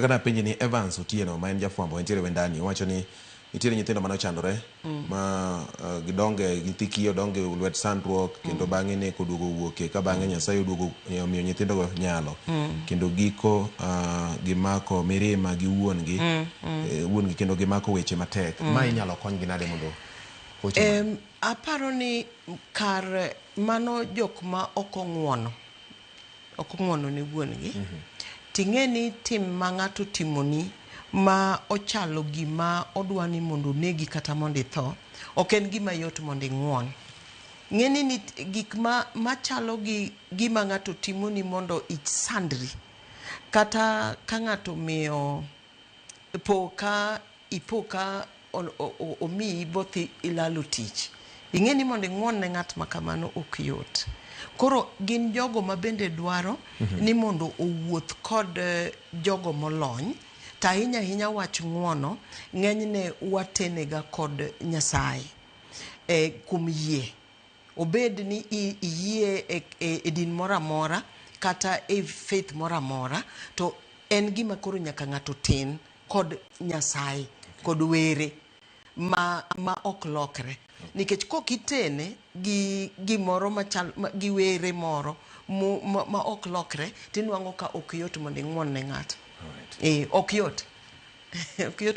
Kana penje ni Evans Otieno ma en jafwambo entiere wendani wacho ni nitiere nyithindo mane ochandore ma gidonge githikio donge lwet sandruok kendo bang'e ne koduogo wuoke ka bang'e Nyasaye oduogo miyo nyithindo go nyalo kendo giko gimako mirima gi wuongi wuongi kendo gimako weche matek ma inyalo konygi nade mondo aparo ni kar mano jok ma okong'uono ne wuongi ting'eni tim ma ng'ato timoni ma ochalo gima odwani mondo negi kata mondo itho ok en gima yot mondo ing'uon. Ng'eni ni gik machalo gi gima ng'ato timoni mondo isandri kata ka ng'ato miyo ipoka omiyi bothi ilalo tich, ing'eni mondo ing'uon ne ng'at makamano ok yot. Koro gin jogo ma bende dwaro ni mondo owuoth kod jogo molony ta ahinya wach ng'uono ng'enyne watenega kod Nyasaye kum yie obed ni iyie e din moramora kata e faith moramora to en gima koro nyaka ng'ato tin kod Nyasaye kod were ma ok lokre nikech kokitene gi gimoro machal gi were moro ma ok lokre tinwang'o ka ok yot mondo ing'uon ne ng'ato. Ok yot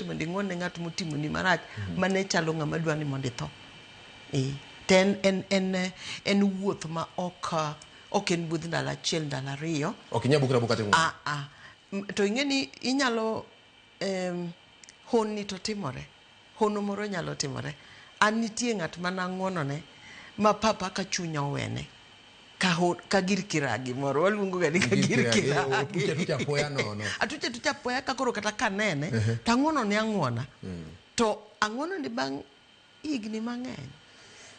mondo ing'uon ne ng'at motimo ni marach mane chalo ng'ama dwani mondo itho. En wuoth ma ok en budh ndalo achiel ndalo ariyo. Ok nyabukra bukate ng'uon. To ing'eni inyalo honni to timore. Hono moro nyalo timore. An nitie ng'at mana ng'uonone ma papa ka chunya owene ka gir kiragi moro waluongo ga ni ka gir kiragi atucha poya ka koro kata kanene tang'uono ne ang'uona to ang'uono ni bang' higni mang'eny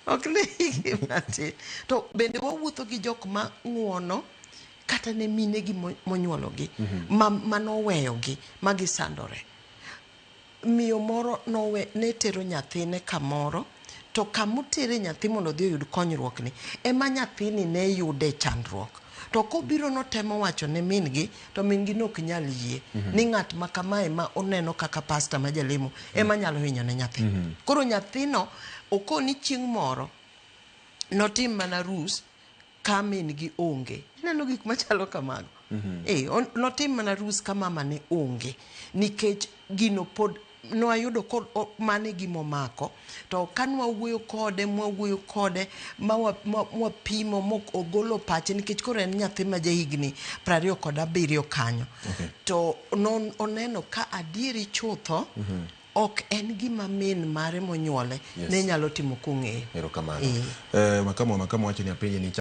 ok ne higni matin to bende wawuotho gi jok ma ng'uono kata ne mine gi monyuologi manoweyogi magisandore. Miyo moro ne tero nyathine kamoro to kamotere nyathi mondo odhi oyud konyruok ni ema nyathini ne yude chandruok to kobiro notemo wacho ne min gi to min gi nok nyal yie ni ng'at ma kamae ma oneno kaka pasta ma jalemo ema nyalo hinyo ne nyathi. Koro nyathino okoni chieng' moro notim mana rus ka min gi onge. Neno gik machalo kamago. Notim mana rus ka mama ne onge nikech gino pod no ayudo kod mane gimomako to kanwa wuoyo kode mawapimo mok ogolo pache nikech koro en nyathi ma jahigni 27 kanyo to oneno ka adieri chutho ok en gima min mare monyuole ne nyalo timo kong'eyo. Erokamano. Makamo wacho ni apenje ni